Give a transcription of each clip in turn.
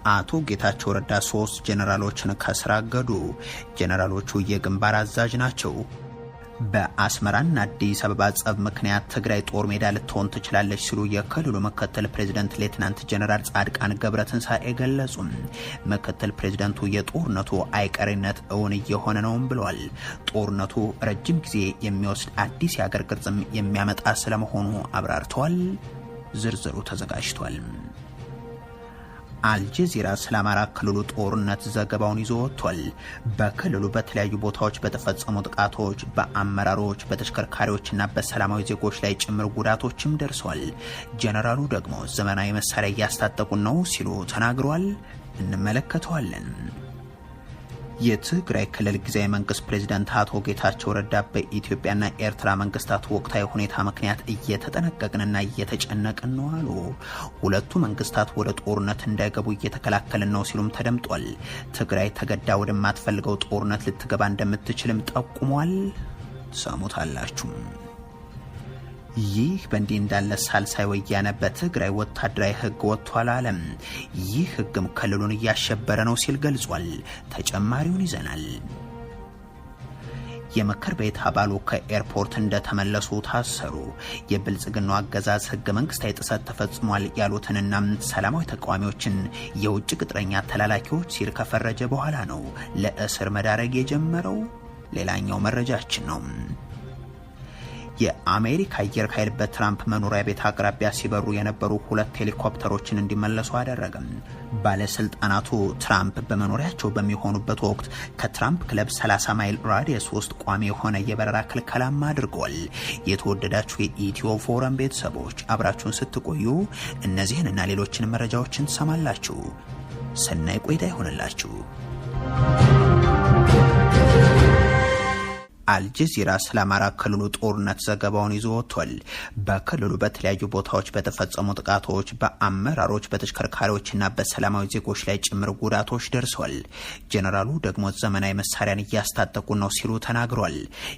አቶ ጌታቸው ረዳ 3 ጄኔራሎችን ከስራ አገዱ። ጄኔራሎቹ የግንባር አዛዥ ናቸው። በአስመራና አዲስ አበባ ጸብ ምክንያት ትግራይ ጦር ሜዳ ልትሆን ትችላለች ሲሉ የክልሉ ምክትል ፕሬዝዳንት ሌተናንት ጄኔራል ጻድቃን ገብረትንሳኤ ገለጹ። ምክትል ፕሬዝዳንቱ የጦርነቱ አይቀሬነት እውን እየሆነ ነውም ብለዋል። ጦርነቱ ረጅም ጊዜ የሚወስድ አዲስ የሀገር ቅርጽም የሚያመጣ ስለመሆኑ አብራርተዋል። ዝርዝሩ ተዘጋጅቷል። አልጀዚራ ስለ አማራ ክልሉ ጦርነት ዘገባውን ይዞ ወጥቷል። በክልሉ በተለያዩ ቦታዎች በተፈጸሙ ጥቃቶች በአመራሮች በተሽከርካሪዎችና በሰላማዊ ዜጎች ላይ ጭምር ጉዳቶችም ደርሰዋል። ጄኔራሉ ደግሞ ዘመናዊ መሳሪያ እያስታጠቁን ነው ሲሉ ተናግረዋል። እንመለከተዋለን። የትግራይ ክልል ጊዜያዊ መንግስት ፕሬዝዳንት አቶ ጌታቸው ረዳ በኢትዮጵያና ኤርትራ መንግስታት ወቅታዊ ሁኔታ ምክንያት እየተጠነቀቅንና እየተጨነቅን ነው አሉ። ሁለቱ መንግስታት ወደ ጦርነት እንዳይገቡ እየተከላከልን ነው ሲሉም ተደምጧል። ትግራይ ተገዳ ወደማትፈልገው ጦርነት ልትገባ እንደምትችልም ጠቁሟል። ሰሙታላችሁ። ይህ በእንዲህ እንዳለ ሳልሳይ ወያነ በትግራይ ወታደራዊ ህግ ወጥቷል አለም። ይህ ህግም ክልሉን እያሸበረ ነው ሲል ገልጿል። ተጨማሪውን ይዘናል። የምክር ቤት አባሉ ከኤርፖርት እንደተመለሱ ታሰሩ። የብልጽግናው አገዛዝ ህገ መንግስታዊ ጥሰት ተፈጽሟል ያሉትንና ሰላማዊ ተቃዋሚዎችን የውጭ ቅጥረኛ ተላላኪዎች ሲል ከፈረጀ በኋላ ነው ለእስር መዳረግ የጀመረው። ሌላኛው መረጃችን ነው። የአሜሪካ አየር ኃይል በትራምፕ መኖሪያ ቤት አቅራቢያ ሲበሩ የነበሩ 2 ሄሊኮፕተሮችን እንዲመለሱ አደረገ። ባለስልጣናቱ ትራምፕ በመኖሪያቸው በሚሆኑበት ወቅት ከትራምፕ ክለብ 30 ማይል ራዲየስ ውስጥ ቋሚ የሆነ የበረራ ክልከላማ አድርገዋል። የተወደዳችሁ የኢትዮ ፎረም ቤተሰቦች አብራችሁን ስትቆዩ እነዚህንና ሌሎችን መረጃዎችን ትሰማላችሁ። ሰናይ ቆይታ ይሆንላችሁ። አልጀዚራ ስለ አማራ ክልሉ ጦርነት ዘገባውን ይዞ ወጥቷል። በክልሉ በተለያዩ ቦታዎች በተፈጸሙ ጥቃቶች በአመራሮች በተሽከርካሪዎችና በሰላማዊ ዜጎች ላይ ጭምር ጉዳቶች ደርሰዋል። ጄኔራሉ ደግሞ ዘመናዊ መሳሪያን እያስታጠቁ ነው ሲሉ ተናግሯል።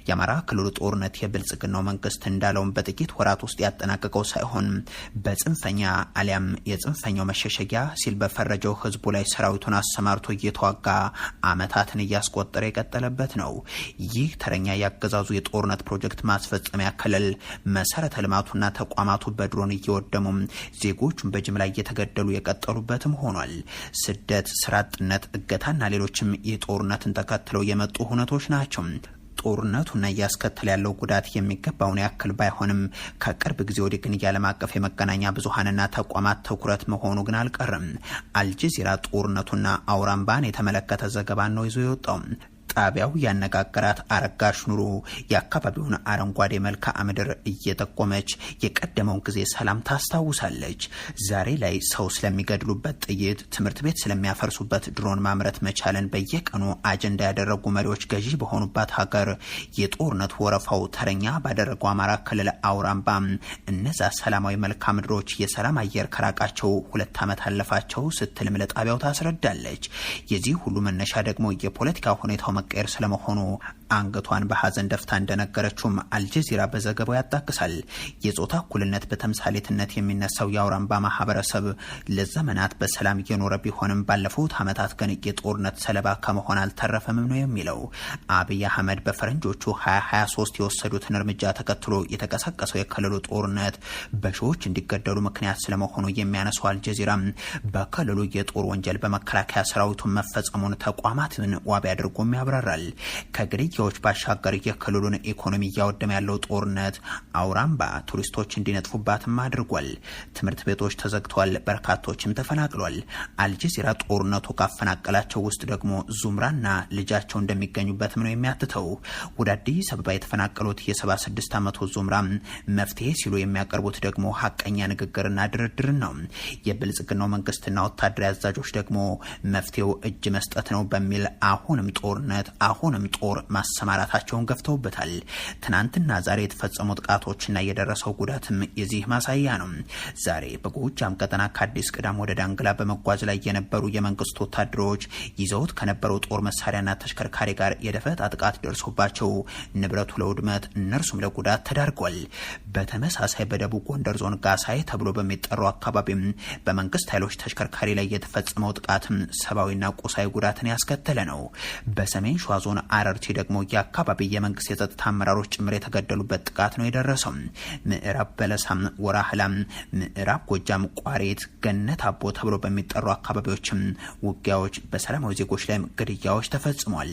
የአማራ ክልሉ ጦርነት የብልጽግናው መንግስት እንዳለውን በጥቂት ወራት ውስጥ ያጠናቀቀው ሳይሆን በጽንፈኛ አሊያም የጽንፈኛው መሸሸጊያ ሲል በፈረጀው ህዝቡ ላይ ሰራዊቱን አሰማርቶ እየተዋጋ አመታትን እያስቆጠረ የቀጠለበት ነው። ይህ ያገዛዙ የጦርነት ፕሮጀክት ማስፈጸሚያ ክልል መሰረተ ልማቱና ተቋማቱ በድሮን እየወደሙ ዜጎቹን በጅምላ እየተገደሉ የቀጠሉበትም ሆኗል። ስደት፣ ስራ አጥነት፣ እገታና ሌሎችም የጦርነትን ተከትለው የመጡ ሁነቶች ናቸው። ጦርነቱና እያስከተለ ያለው ጉዳት የሚገባውን ያክል ባይሆንም ከቅርብ ጊዜ ወዲህ ግን የዓለም አቀፍ የመገናኛ ብዙሃንና ተቋማት ትኩረት መሆኑ ግን አልቀርም። አልጀዚራ ጦርነቱና አውራምባን የተመለከተ ዘገባን ነው ይዞ የወጣው። ጣቢያው ያነጋገራት አረጋሽ ኑሩ የአካባቢውን አረንጓዴ መልክዓ ምድር እየጠቆመች የቀደመውን ጊዜ ሰላም ታስታውሳለች። ዛሬ ላይ ሰው ስለሚገድሉበት ጥይት፣ ትምህርት ቤት ስለሚያፈርሱበት ድሮን ማምረት መቻልን በየቀኑ አጀንዳ ያደረጉ መሪዎች ገዢ በሆኑባት ሀገር የጦርነት ወረፋው ተረኛ ባደረገው አማራ ክልል አውራምባ እነዛ ሰላማዊ መልክዓ ምድሮች የሰላም አየር ከራቃቸው 2 ዓመት አለፋቸው ስትልም ለጣቢያው ታስረዳለች። የዚህ ሁሉ መነሻ ደግሞ የፖለቲካ ሁኔታው መቀየር ስለመሆኑ አንገቷን በሐዘን ደፍታ እንደነገረችውም አልጀዚራ በዘገባው ያጣቅሳል። የጾታ እኩልነት በተምሳሌትነት የሚነሳው የአውራምባ ማህበረሰብ ለዘመናት በሰላም እየኖረ ቢሆንም ባለፉት ዓመታት ግን የጦርነት ሰለባ ከመሆን አልተረፈም ነው የሚለው። አብይ አህመድ በፈረንጆቹ 2023 የወሰዱትን እርምጃ ተከትሎ የተቀሰቀሰው የክልሉ ጦርነት በሺዎች እንዲገደሉ ምክንያት ስለመሆኑ የሚያነሳው አልጀዚራ በክልሉ የጦር ወንጀል በመከላከያ ሰራዊቱ መፈጸሙን ተቋማትን ዋቢ አድርጎም ያብራራል። ከግድያዎች ባሻገር የክልሉን ኢኮኖሚ እያወደመ ያለው ጦርነት አውራምባ ቱሪስቶች እንዲነጥፉባትም አድርጓል። ትምህርት ቤቶች ተዘግተዋል፣ በርካቶችም ተፈናቅሏል። አልጀዚራ ጦርነቱ ካፈናቀላቸው ውስጥ ደግሞ ዙምራና ልጃቸው እንደሚገኙበትም ነው የሚያትተው። ወደ አዲስ አበባ የተፈናቀሉት የ76 ዓመቱ ዙምራ መፍትሄ ሲሉ የሚያቀርቡት ደግሞ ሀቀኛ ንግግርና ድርድርን ነው። የብልጽግናው መንግስትና ወታደራዊ አዛዦች ደግሞ መፍትሄው እጅ መስጠት ነው በሚል አሁንም ጦርነት አሁንም ጦር ማሰማራታቸውን ገፍተውበታል። ትናንትና ዛሬ የተፈጸሙ ጥቃቶችና የደረሰው ጉዳትም የዚህ ማሳያ ነው። ዛሬ በጎጃም ቀጠና ከአዲስ ቅዳም ወደ ዳንግላ በመጓዝ ላይ የነበሩ የመንግስት ወታደሮች ይዘውት ከነበረው ጦር መሳሪያና ተሽከርካሪ ጋር የደፈጣ ጥቃት ደርሶባቸው ንብረቱ ለውድመት እነርሱም ለጉዳት ተዳርጓል። በተመሳሳይ በደቡብ ጎንደር ዞን ጋሳይ ተብሎ በሚጠራው አካባቢም በመንግስት ኃይሎች ተሽከርካሪ ላይ የተፈጸመው ጥቃትም ሰብአዊና ቁሳዊ ጉዳትን ያስከተለ ነው። በሰሜን ሸዋ ዞን አረርቲ ደግሞ የአካባቢ የመንግስት የጸጥታ አመራሮች ጭምር የተገደሉበት ጥቃት ነው የደረሰው። ምዕራብ በለሳም፣ ወራህላም፣ ምዕራብ ጎጃም ቋሪት፣ ገነት አቦ ተብሎ በሚጠሩ አካባቢዎችም ውጊያዎች፣ በሰላማዊ ዜጎች ላይ ግድያዎች ተፈጽሟል።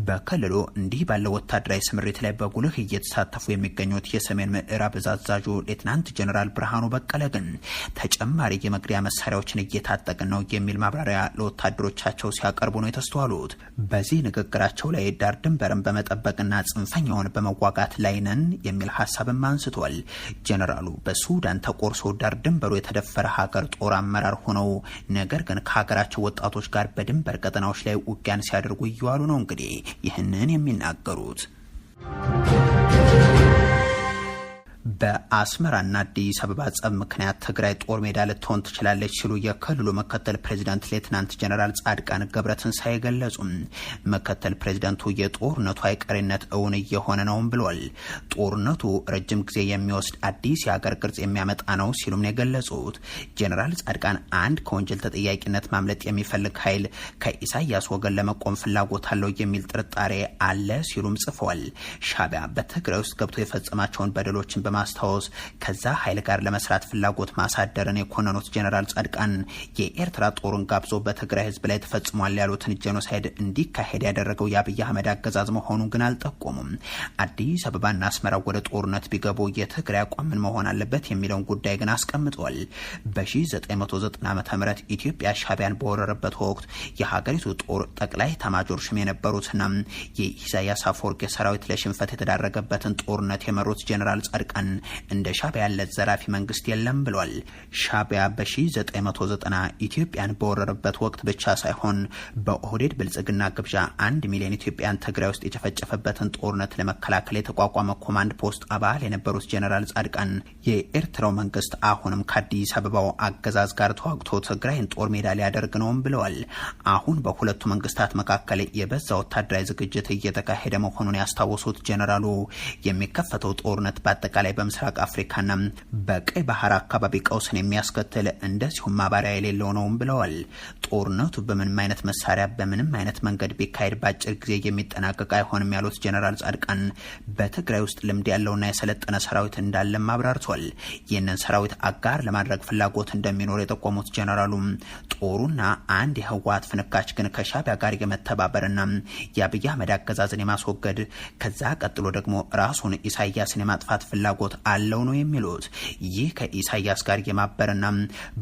በክልሉ እንዲህ ባለው ወታደራዊ ስምሪት ላይ በጉልህ እየተሳተፉ የሚገኙት የሰሜን ምዕራብ እዝ አዛዡ ሌትናንት ጀነራል ብርሃኑ በቀለ ግን ተጨማሪ የመግደያ መሳሪያዎችን እየታጠቅን ነው የሚል ማብራሪያ ለወታደሮቻቸው ሲያቀርቡ ነው የተስተዋሉት። በዚህ ንግግራቸው ላይ ዳር ድንበርን በመጠበቅና ጽንፈኛውን በመዋጋት ላይ ነን የሚል ሀሳብም አንስቷል። ጀነራሉ በሱዳን ተቆርሶ ዳር ድንበሩ የተደፈረ ሀገር ጦር አመራር ሆነው ነገር ግን ከሀገራቸው ወጣቶች ጋር በድንበር ቀጠናዎች ላይ ውጊያን ሲያደርጉ እየዋሉ ነው እንግዲህ ይህንን የሚናገሩት። በአስመራና አዲስ አበባ ጸብ ምክንያት ትግራይ ጦር ሜዳ ልትሆን ትችላለች ሲሉ የክልሉ ምክትል ፕሬዚዳንት ሌትናንት ጀነራል ጻድቃን ገብረትንሳኤ ገለጹ። ምክትል ፕሬዚዳንቱ የጦርነቱ አይቀሬነት እውን እየሆነ ነውም ብሏል። ጦርነቱ ረጅም ጊዜ የሚወስድ አዲስ የሀገር ቅርጽ የሚያመጣ ነው ሲሉም ነው የገለጹት። ጀነራል ጻድቃን አንድ ከወንጀል ተጠያቂነት ማምለጥ የሚፈልግ ኃይል ከኢሳያስ ወገን ለመቆም ፍላጎት አለው የሚል ጥርጣሬ አለ ሲሉም ጽፈዋል። ሻዕቢያ በትግራይ ውስጥ ገብቶ የፈጸማቸውን በደሎችን በማስታወስ ከዛ ኃይል ጋር ለመስራት ፍላጎት ማሳደርን የኮነኑት ጀነራል ጻድቃን የኤርትራ ጦርን ጋብዞ በትግራይ ህዝብ ላይ ተፈጽሟል ያሉትን ጄኖሳይድ እንዲካሄድ ያደረገው የአብይ አህመድ አገዛዝ መሆኑን ግን አልጠቆሙም። አዲስ አበባና አስመራ ወደ ጦርነት ቢገቡ የትግራይ አቋም ምን መሆን አለበት የሚለውን ጉዳይ ግን አስቀምጧል። በ1990 ዓ.ም ኢትዮጵያ ሻዕቢያን በወረረበት ወቅት የሀገሪቱ ጦር ጠቅላይ ኤታማዦር ሹም የነበሩትና የኢሳያስ አፈወርቂ ሰራዊት ለሽንፈት የተዳረገበትን ጦርነት የመሩት ጀነራል ጻድቃን እንደ ሻዕቢያ ያለ ዘራፊ መንግስት የለም ብሏል። ሻዕቢያ በ1990 ኢትዮጵያን በወረረበት ወቅት ብቻ ሳይሆን በኦህዴድ ብልጽግና ግብዣ 1 ሚሊዮን ኢትዮጵያን ትግራይ ውስጥ የጨፈጨፈበትን ጦርነት ለመከላከል የተቋቋመ ኮማንድ ፖስት አባል የነበሩት ጀነራል ጻድቃን የኤርትራው መንግስት አሁንም ከአዲስ አበባው አገዛዝ ጋር ተዋግቶ ትግራይን ጦር ሜዳ ሊያደርግ ነውም ብለዋል። አሁን በሁለቱ መንግስታት መካከል የበዛ ወታደራዊ ዝግጅት እየተካሄደ መሆኑን ያስታወሱት ጀነራሉ የሚከፈተው ጦርነት በአጠቃላይ በምስራቅ አፍሪካና በቀይ ባህር አካባቢ ቀውስን የሚያስከትል እንደዚሁም ማባሪያ የሌለው ነውም ብለዋል። ጦርነቱ በምንም አይነት መሳሪያ በምንም አይነት መንገድ ቢካሄድ በአጭር ጊዜ የሚጠናቀቅ አይሆንም ያሉት ጀነራል ጻድቃን በትግራይ ውስጥ ልምድ ያለውና የሰለጠነ ሰራዊት እንዳለም አብራርቷል። ይህንን ሰራዊት አጋር ለማድረግ ፍላጎት እንደሚኖር የጠቆሙት ጀነራሉ ጦሩና አንድ የህወሓት ፍንካች ግን ከሻዕቢያ ጋር የመተባበርና የአብይ አህመድ አገዛዝን የማስወገድ ከዛ ቀጥሎ ደግሞ ራሱን ኢሳያስን የማጥፋት ፍላጎት አለው ነው የሚሉት። ይህ ከኢሳያስ ጋር የማበርና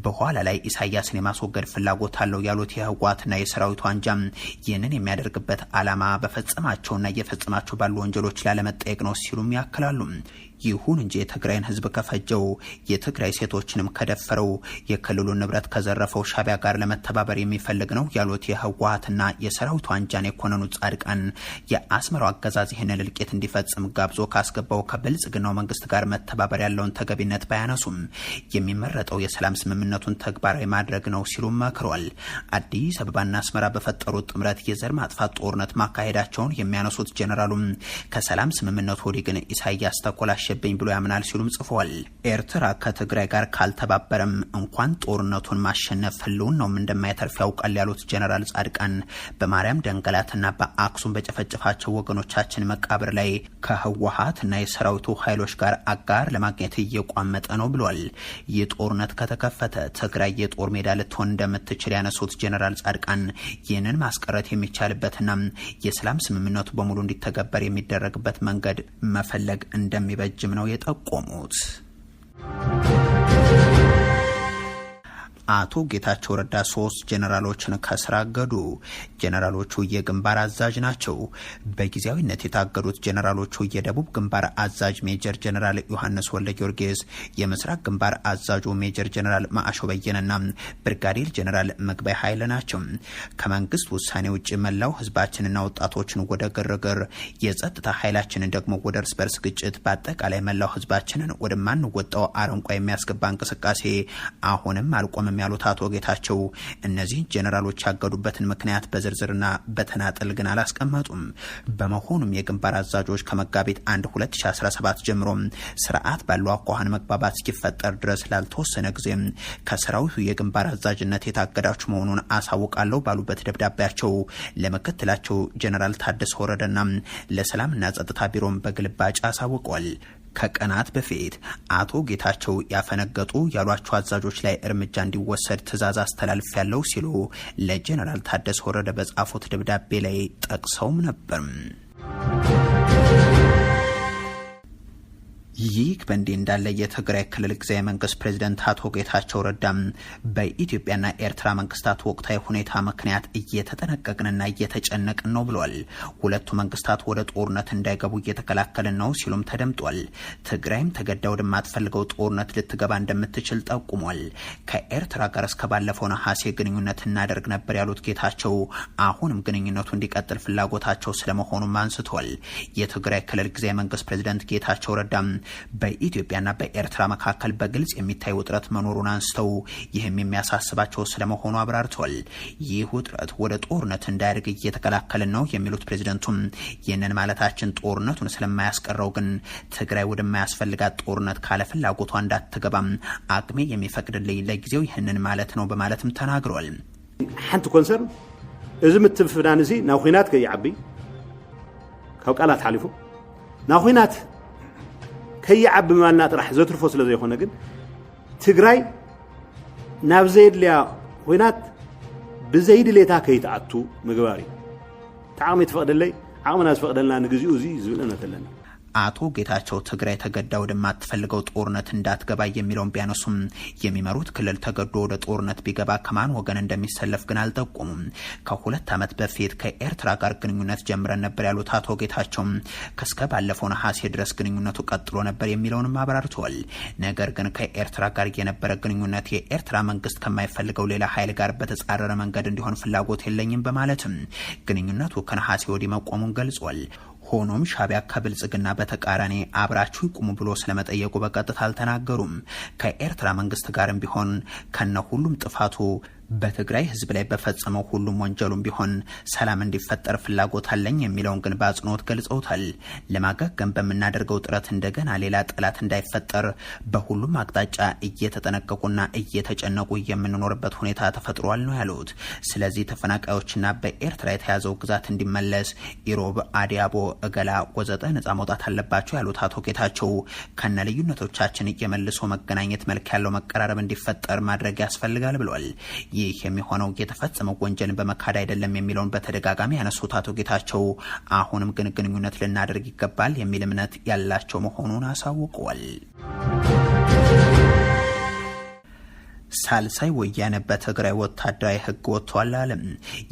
በኋላ ላይ ኢሳያስን የማስወገድ ፍላጎት አለው ያሉት የህወሓትና የሰራዊቱ አንጃ ይህንን የሚያደርግበት ዓላማ በፈጸማቸውና እየፈጸማቸው ባሉ ወንጀሎች ላለመጠየቅ ነው ሲሉም ያክላሉ። ይሁን እንጂ የትግራይን ህዝብ ከፈጀው የትግራይ ሴቶችንም ከደፈረው የክልሉን ንብረት ከዘረፈው ሻዕቢያ ጋር ለመተባበር የሚፈልግ ነው ያሉት የህወሓትና የሰራዊቱ አንጃን የኮነኑት ጻድቃን የአስመራው አገዛዝ ይህንን እልቂት እንዲፈጽም ጋብዞ ካስገባው ከብልጽግናው መንግስት ጋር መተባበር ያለውን ተገቢነት ባያነሱም የሚመረጠው የሰላም ስምምነቱን ተግባራዊ ማድረግ ነው ሲሉም መክረዋል። አዲስ አበባና አስመራ በፈጠሩት ጥምረት የዘር ማጥፋት ጦርነት ማካሄዳቸውን የሚያነሱት ጀነራሉም ከሰላም ስምምነቱ ወዲህ ግን ኢሳያስ ተኮላሽ ብኝ ብሎ ያምናል ሲሉም ጽፏል። ኤርትራ ከትግራይ ጋር ካልተባበረም እንኳን ጦርነቱን ማሸነፍ ህልውናውም እንደማይተርፍ ያውቃል ያሉት ጀነራል ጻድቃን በማርያም ደንገላትና በአክሱም በጨፈጨፋቸው ወገኖቻችን መቃብር ላይ ከህወሓትና የሰራዊቱ ኃይሎች ጋር አጋር ለማግኘት እየቋመጠ ነው ብሏል። ይህ ጦርነት ከተከፈተ ትግራይ የጦር ሜዳ ልትሆን እንደምትችል ያነሱት ጀነራል ጻድቃን ይህንን ማስቀረት የሚቻልበትና የሰላም ስምምነቱ በሙሉ እንዲተገበር የሚደረግበት መንገድ መፈለግ እንደሚበጅ ነው የጠቆሙት። አቶ ጌታቸው ረዳ 3 ጄኔራሎችን ከስራ አገዱ። ጄኔራሎቹ የግንባር አዛዥ ናቸው። በጊዜያዊነት የታገዱት ጄኔራሎቹ የደቡብ ግንባር አዛዥ ሜጀር ጄኔራል ዮሐንስ ወልደ ጊዮርጊስ፣ የምስራቅ ግንባር አዛዡ ሜጀር ጄኔራል ማአሾ በየነና ብርጋዴር ጄኔራል መግባይ ኃይለ ናቸው። ከመንግስት ውሳኔ ውጭ መላው ህዝባችንና ወጣቶችን ወደ ግርግር፣ የጸጥታ ኃይላችንን ደግሞ ወደ እርስ በርስ ግጭት፣ በአጠቃላይ መላው ህዝባችንን ወደማንወጣው አረንቋ የሚያስገባ እንቅስቃሴ አሁንም አልቆምም ያሉት አቶ ጌታቸው እነዚህ ጄኔራሎች ያገዱበትን ምክንያት በዝርዝርና በተናጠል ግን አላስቀመጡም። በመሆኑም የግንባር አዛዦች ከመጋቢት 1 2017 ጀምሮ ስርዓት ባለው አኳኋን መግባባት እስኪፈጠር ድረስ ላልተወሰነ ጊዜ ከሰራዊቱ የግንባር አዛዥነት የታገዳችሁ መሆኑን አሳውቃለሁ ባሉበት ደብዳቤያቸው ለምክትላቸው ጄኔራል ታደሰ ወረደና ለሰላምና ጸጥታ ቢሮም በግልባጭ አሳውቀዋል። ከቀናት በፊት አቶ ጌታቸው ያፈነገጡ ያሏቸው አዛዦች ላይ እርምጃ እንዲወሰድ ትዕዛዝ አስተላልፍ ያለው ሲሉ ለጄኔራል ታደሰ ወረደ በጻፉት ደብዳቤ ላይ ጠቅሰውም ነበር። ይህ በእንዲህ እንዳለ የትግራይ ክልል ጊዜያዊ መንግስት ፕሬዚደንት አቶ ጌታቸው ረዳም በኢትዮጵያና ኤርትራ መንግስታት ወቅታዊ ሁኔታ ምክንያት እየተጠነቀቅንና እየተጨነቅን ነው ብሏል። ሁለቱ መንግስታት ወደ ጦርነት እንዳይገቡ እየተከላከልን ነው ሲሉም ተደምጧል። ትግራይም ተገዳ ወደማትፈልገው ጦርነት ልትገባ እንደምትችል ጠቁሟል። ከኤርትራ ጋር እስከ ባለፈው ነሐሴ ግንኙነት እናደርግ ነበር ያሉት ጌታቸው አሁንም ግንኙነቱ እንዲቀጥል ፍላጎታቸው ስለመሆኑም አንስቷል። የትግራይ ክልል ጊዜያዊ መንግስት ፕሬዚደንት ጌታቸው ረዳም በኢትዮጵያና በኤርትራ መካከል በግልጽ የሚታይ ውጥረት መኖሩን አንስተው ይህም የሚያሳስባቸው ስለመሆኑ አብራርተዋል። ይህ ውጥረት ወደ ጦርነት እንዳያድግ እየተከላከልን ነው የሚሉት ፕሬዚደንቱም ይህንን ማለታችን ጦርነቱን ስለማያስቀረው ግን ትግራይ ወደማያስፈልጋት ጦርነት ካለ ፍላጎቷ እንዳትገባም አቅሜ የሚፈቅድልኝ ለጊዜው ይህንን ማለት ነው በማለትም ተናግረዋል። ሓንቲ ኮንሰርን እዚ ምትፍዳን እዚ ናብ ኩናት ከይዓቢ ካብ ቃላት ሓሊፉ ናብ ኩናት ከይዓቢ ማልና ጥራሕ ዘትርፎ ስለ ዘይኾነ ግን ትግራይ ናብ ዘይድልያ ኩናት ብዘይድሌታ ከይተኣቱ ምግባር እዩ። ተዓቕሚ ትፈቅደለይ ዓቕምና ዝፈቅደልና ንግዚኡ እዚ ዝብል እምነት ኣለና። አቶ ጌታቸው ትግራይ ተገዳ ወደማትፈልገው ጦርነት እንዳትገባ የሚለውን ቢያነሱም የሚመሩት ክልል ተገዶ ወደ ጦርነት ቢገባ ከማን ወገን እንደሚሰለፍ ግን አልጠቆሙም። ከ2 ዓመት በፊት ከኤርትራ ጋር ግንኙነት ጀምረን ነበር ያሉት አቶ ጌታቸው ከስከ ባለፈው ነሐሴ ድረስ ግንኙነቱ ቀጥሎ ነበር የሚለውንም አብራርተዋል። ነገር ግን ከኤርትራ ጋር የነበረ ግንኙነት የኤርትራ መንግስት ከማይፈልገው ሌላ ኃይል ጋር በተጻረረ መንገድ እንዲሆን ፍላጎት የለኝም በማለትም ግንኙነቱ ከነሐሴ ወዲህ መቆሙን ገልጿል። ሆኖም ሻዕቢያ ከብልጽግና በተቃራኒ አብራችሁ ይቁሙ ብሎ ስለመጠየቁ በቀጥታ አልተናገሩም። ከኤርትራ መንግስት ጋርም ቢሆን ከነ ሁሉም ጥፋቱ በትግራይ ህዝብ ላይ በፈጸመው ሁሉም ወንጀሉም ቢሆን ሰላም እንዲፈጠር ፍላጎት አለኝ የሚለውን ግን በአጽንኦት ገልጸውታል። ለማገገም በምናደርገው ጥረት እንደገና ሌላ ጠላት እንዳይፈጠር በሁሉም አቅጣጫ እየተጠነቀቁና እየተጨነቁ የምንኖርበት ሁኔታ ተፈጥሯል ነው ያሉት። ስለዚህ ተፈናቃዮችና በኤርትራ የተያዘው ግዛት እንዲመለስ ኢሮብ፣ አዲያቦ፣ እገላ ወዘተ ነጻ መውጣት አለባቸው ያሉት አቶ ጌታቸው ከነ ልዩነቶቻችን የመልሶ መገናኘት መልክ ያለው መቀራረብ እንዲፈጠር ማድረግ ያስፈልጋል ብሏል። ይህ የሚሆነው የተፈጸመው ወንጀልን በመካድ አይደለም የሚለውን በተደጋጋሚ ያነሱት አቶ ጌታቸው አሁንም ግን ግንኙነት ልናደርግ ይገባል የሚል እምነት ያላቸው መሆኑን አሳውቀዋል። ሳልሳይ ወያነ በትግራይ ወታደራዊ ህግ ወጥቷል አለ።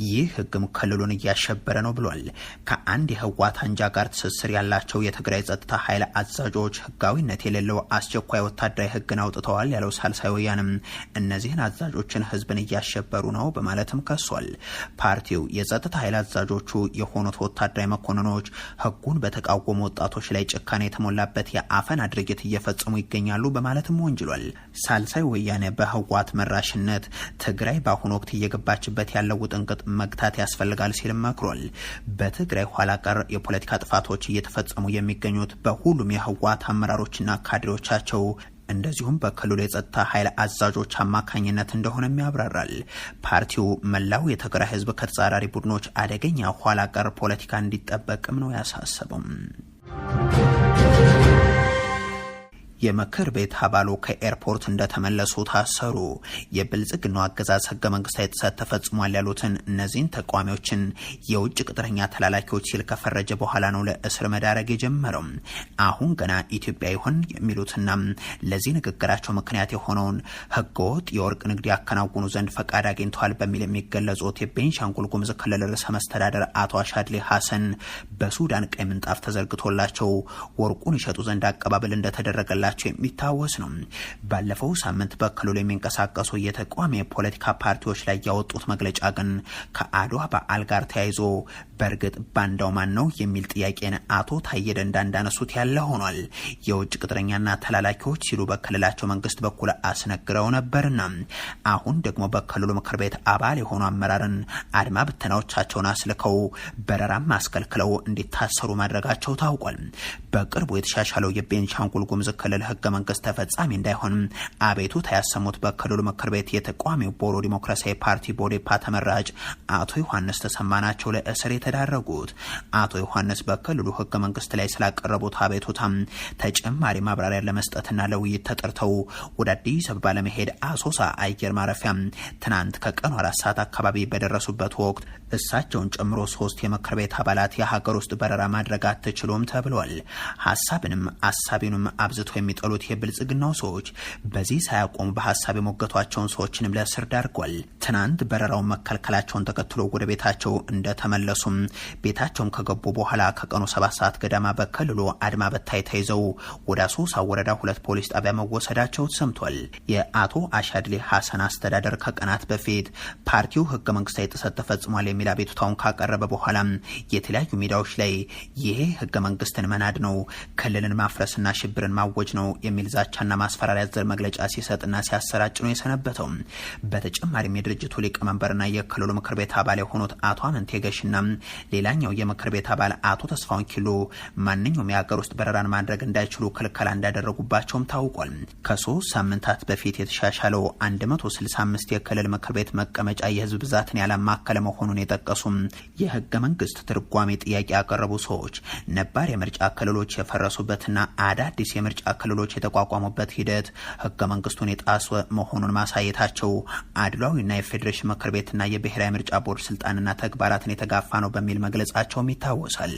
ይህ ህግም ክልሉን እያሸበረ ነው ብሏል። ከአንድ የህወሓት አንጃ ጋር ትስስር ያላቸው የትግራይ ጸጥታ ኃይል አዛዦች ህጋዊነት የሌለው አስቸኳይ ወታደራዊ ህግን አውጥተዋል ያለው ሳልሳይ ወያነም እነዚህን አዛዦችን ህዝብን እያሸበሩ ነው በማለትም ከሷል። ፓርቲው የጸጥታ ኃይል አዛዦቹ የሆኑት ወታደራዊ መኮንኖች ህጉን በተቃወሙ ወጣቶች ላይ ጭካኔ የተሞላበት የአፈና ድርጊት እየፈጸሙ ይገኛሉ በማለትም ወንጅሏል። ሳልሳይ ወያነ በህወሓት መራሽነት ትግራይ በአሁኑ ወቅት እየገባችበት ያለው ውጥንቅጥ መግታት ያስፈልጋል ሲልም መክሯል። በትግራይ ኋላ ቀር የፖለቲካ ጥፋቶች እየተፈጸሙ የሚገኙት በሁሉም የህወሓት አመራሮችና ካድሬዎቻቸው እንደዚሁም በክልሉ የጸጥታ ኃይል አዛዦች አማካኝነት እንደሆነም ያብራራል። ፓርቲው መላው የትግራይ ህዝብ ከተጻራሪ ቡድኖች አደገኛ ኋላ ቀር ፖለቲካ እንዲጠበቅም ነው ያሳሰበው። የምክር ቤት አባሉ ከኤርፖርት እንደተመለሱ ታሰሩ። የብልጽግናው አገዛዝ ህገ መንግስታዊ ጥሰት ተፈጽሟል ያሉትን እነዚህን ተቃዋሚዎችን የውጭ ቅጥረኛ ተላላኪዎች ሲል ከፈረጀ በኋላ ነው ለእስር መዳረግ የጀመረው። አሁን ገና ኢትዮጵያ ይሆን የሚሉትና ለዚህ ንግግራቸው ምክንያት የሆነውን ህገወጥ የወርቅ ንግድ ያከናውኑ ዘንድ ፈቃድ አግኝተዋል በሚል የሚገለጹት የቤንሻንጉል ጉሙዝ ክልል ርዕሰ መስተዳደር አቶ አሻድሊ ሀሰን በሱዳን ቀይ ምንጣፍ ተዘርግቶላቸው ወርቁን ይሸጡ ዘንድ አቀባበል እንደተደረገላቸው የሚታወስ ነው። ባለፈው ሳምንት በክልሉ የሚንቀሳቀሱ የተቃዋሚ የፖለቲካ ፓርቲዎች ላይ ያወጡት መግለጫ ግን ከአድዋ በዓል ጋር ተያይዞ በእርግጥ ባንዳው ማን ነው የሚል ጥያቄን አቶ ታዬ ደንዳ እንዳነሱት ያለ ሆኗል። የውጭ ቅጥረኛና ተላላኪዎች ሲሉ በክልላቸው መንግስት በኩል አስነግረው ነበርና አሁን ደግሞ በክልሉ ምክር ቤት አባል የሆኑ አመራርን አድማ ብተናዎቻቸውን አስልከው በረራም አስከልክለው እንዲታሰሩ ማድረጋቸው ታውቋል። በቅርቡ የተሻሻለው የቤንሻንጉል ጉሙዝ ክልል ህገ መንግስት ተፈጻሚ እንዳይሆን አቤቱታ ያሰሙት በክልሉ ምክር ቤት የተቃዋሚው ቦሮ ዲሞክራሲያዊ ፓርቲ ቦዴፓ ተመራጭ አቶ ዮሐንስ ተሰማ ናቸው ለእስር የተዳረጉት። አቶ ዮሐንስ በክልሉ ህገ መንግስት ላይ ስላቀረቡት አቤቱታ ተጨማሪ ማብራሪያ ለመስጠትና ለውይይት ተጠርተው ወደ አዲስ አበባ ለመሄድ አሶሳ አየር ማረፊያ ትናንት ከቀኑ 4 ሰዓት አካባቢ በደረሱበት ወቅት እሳቸውን ጨምሮ 3 የምክር ቤት አባላት የሀገር ውስጥ በረራ ማድረግ አትችሉም ተብሏል። ሀሳብንም አሳቢንም አብዝቶ የሚጠሉት የብልጽግናው ሰዎች በዚህ ሳያቆሙ በሀሳብ የሞገቷቸውን ሰዎችንም ለእስር ዳርጓል። ትናንት በረራውን መከልከላቸውን ተከትሎ ወደ ቤታቸው እንደተመለሱም ቤታቸውም ከገቡ በኋላ ከቀኑ 7 ሰዓት ገዳማ በክልሉ አድማ በታይ ተይዘው ወደ አሶሳ ወረዳ 2 ፖሊስ ጣቢያ መወሰዳቸው ሰምቷል። የአቶ አሻድሊ ሀሰን አስተዳደር ከቀናት በፊት ፓርቲው ህገ መንግስታዊ ጥሰት ተፈጽሟል የሚል አቤቱታውን ካቀረበ በኋላ የተለያዩ ሚዲያዎች ላይ ይሄ ህገ መንግስትን መናድ ነው፣ ክልልን ማፍረስና ሽብርን ማወጅ ነው የሚል ዛቻና ማስፈራሪያ ዘር መግለጫ ሲሰጥና ሲያሰራጭ ነው የሰነበተው። በተጨማሪም የድርጅቱ ሊቀመንበርና የክልሉ ምክር ቤት አባል የሆኑት አቶ አመንቴ ገሽና ሌላኛው የምክር ቤት አባል አቶ ተስፋውን ኪሎ ማንኛውም የሀገር ውስጥ በረራን ማድረግ እንዳይችሉ ክልከላ እንዳደረጉባቸውም ታውቋል። ከ3 ሳምንታት በፊት የተሻሻለው 165 የክልል ምክር ቤት መቀመጫ የህዝብ ብዛትን ያላማከለ መሆኑን የጠቀሱም የህገ መንግስት ትርጓሜ ጥያቄ ያቀረቡ ሰዎች ነባር የምርጫ ክልሎች የፈረሱበትና አዳዲስ የምርጫ ክልሎች የተቋቋሙበት ሂደት ህገ መንግስቱን የጣሰ መሆኑን ማሳየታቸው አድሏዊና የፌዴሬሽን ምክር ቤትና የብሔራዊ ምርጫ ቦርድ ስልጣንና ተግባራትን የተጋፋ ነው በሚል መግለጻቸውም ይታወሳል።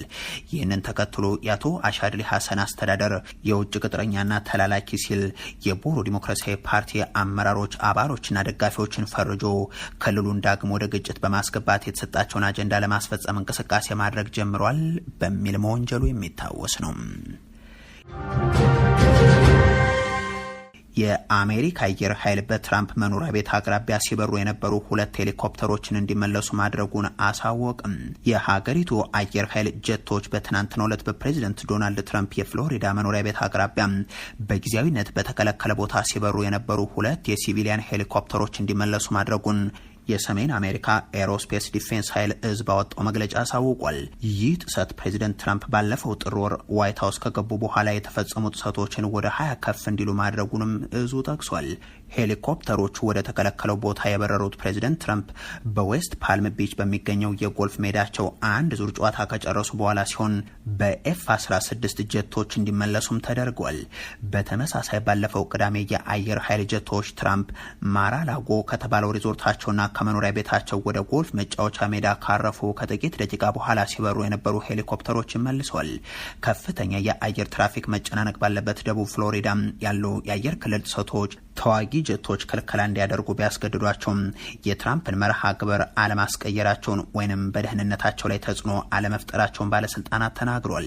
ይህንን ተከትሎ የአቶ አሻድሊ ሀሰን አስተዳደር የውጭ ቅጥረኛና ተላላኪ ሲል የቦሮ ዲሞክራሲያዊ ፓርቲ አመራሮች፣ አባሎችና ደጋፊዎችን ፈርጆ ክልሉን ዳግሞ ወደ ግጭት በማስገባት የተሰጣቸውን አጀንዳ ለማስፈጸም እንቅስቃሴ ማድረግ ጀምሯል በሚል መወንጀሉ የሚታወስ ነው። የአሜሪካ አየር ኃይል በትራምፕ መኖሪያ ቤት አቅራቢያ ሲበሩ የነበሩ 2 ሄሊኮፕተሮችን እንዲመለሱ ማድረጉን አሳወቅም። የሀገሪቱ አየር ኃይል ጀቶች በትናንትናው ዕለት በፕሬዚደንት ዶናልድ ትራምፕ የፍሎሪዳ መኖሪያ ቤት አቅራቢያ በጊዜያዊነት በተከለከለ ቦታ ሲበሩ የነበሩ 2 የሲቪሊያን ሄሊኮፕተሮች እንዲመለሱ ማድረጉን የሰሜን አሜሪካ ኤሮስፔስ ዲፌንስ ኃይል እዝ ባወጣው መግለጫ አሳውቋል። ይህ ጥሰት ፕሬዚደንት ትራምፕ ባለፈው ጥር ወር ዋይት ሀውስ ከገቡ በኋላ የተፈጸሙ ጥሰቶችን ወደ 20 ከፍ እንዲሉ ማድረጉንም እዙ ጠቅሷል። ሄሊኮፕተሮቹ ወደ ተከለከለው ቦታ የበረሩት ፕሬዚደንት ትራምፕ በዌስት ፓልም ቢች በሚገኘው የጎልፍ ሜዳቸው አንድ ዙር ጨዋታ ከጨረሱ በኋላ ሲሆን በኤፍ-16 ጀቶች እንዲመለሱም ተደርጓል። በተመሳሳይ ባለፈው ቅዳሜ የአየር ኃይል ጀቶች ትራምፕ ማራላጎ ከተባለው ሪዞርታቸውና ከመኖሪያ ቤታቸው ወደ ጎልፍ መጫወቻ ሜዳ ካረፉ ከጥቂት ደቂቃ በኋላ ሲበሩ የነበሩ ሄሊኮፕተሮችን መልሰዋል። ከፍተኛ የአየር ትራፊክ መጨናነቅ ባለበት ደቡብ ፍሎሪዳ ያሉ የአየር ክልል ጥሰቶች ተዋጊ ጀቶች ክልከላ እንዲያደርጉ ቢያስገድዷቸውም የትራምፕን መርሃ ግብር አለማስቀየራቸውን ወይንም በደህንነታቸው ላይ ተጽዕኖ አለመፍጠራቸውን ባለስልጣናት ተናግሯል።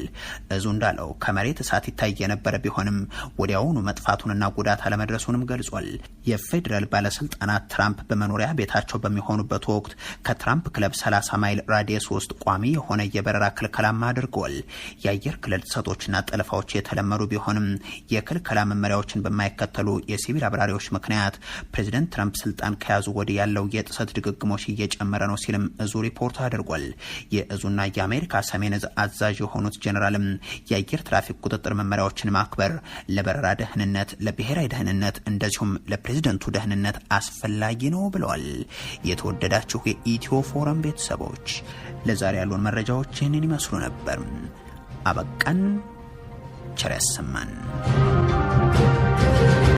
እዙ እንዳለው ከመሬት እሳት ይታይ የነበረ ቢሆንም ወዲያውኑ መጥፋቱንና ጉዳት አለመድረሱንም ገልጿል። የፌዴራል ባለስልጣናት ትራምፕ በመኖሪያ ቤታቸው በሚሆኑበት ወቅት ከትራምፕ ክለብ 30 ማይል ራዲየስ ውስጥ ቋሚ የሆነ የበረራ ክልከላማ አድርገዋል። የአየር ክልል ጥሰቶችና ጠለፋዎች የተለመዱ ቢሆንም የክልከላ መመሪያዎችን በማይከተሉ የሲቪል አብራሪዎች ምክንያት ፕሬዚደንት ትራምፕ ስልጣን ከያዙ ወዲህ ያለው የጥሰት ድግግሞሽ እየጨመረ ነው ሲልም እዙ ሪፖርት አድርጓል። የእዙና የአሜሪካ ሰሜን እዝ አዛዥ የሆኑት ጀነራልም የአየር ትራፊክ ቁጥጥር መመሪያዎችን ማክበር ለበረራ ደህንነት፣ ለብሔራዊ ደህንነት እንደዚሁም ለፕሬዚደንቱ ደህንነት አስፈላጊ ነው ብለዋል። የተወደዳችሁ የኢትዮ ፎረም ቤተሰቦች ለዛሬ ያሉን መረጃዎች ይህንን ይመስሉ ነበር። አበቃን። ቸር ያሰማን።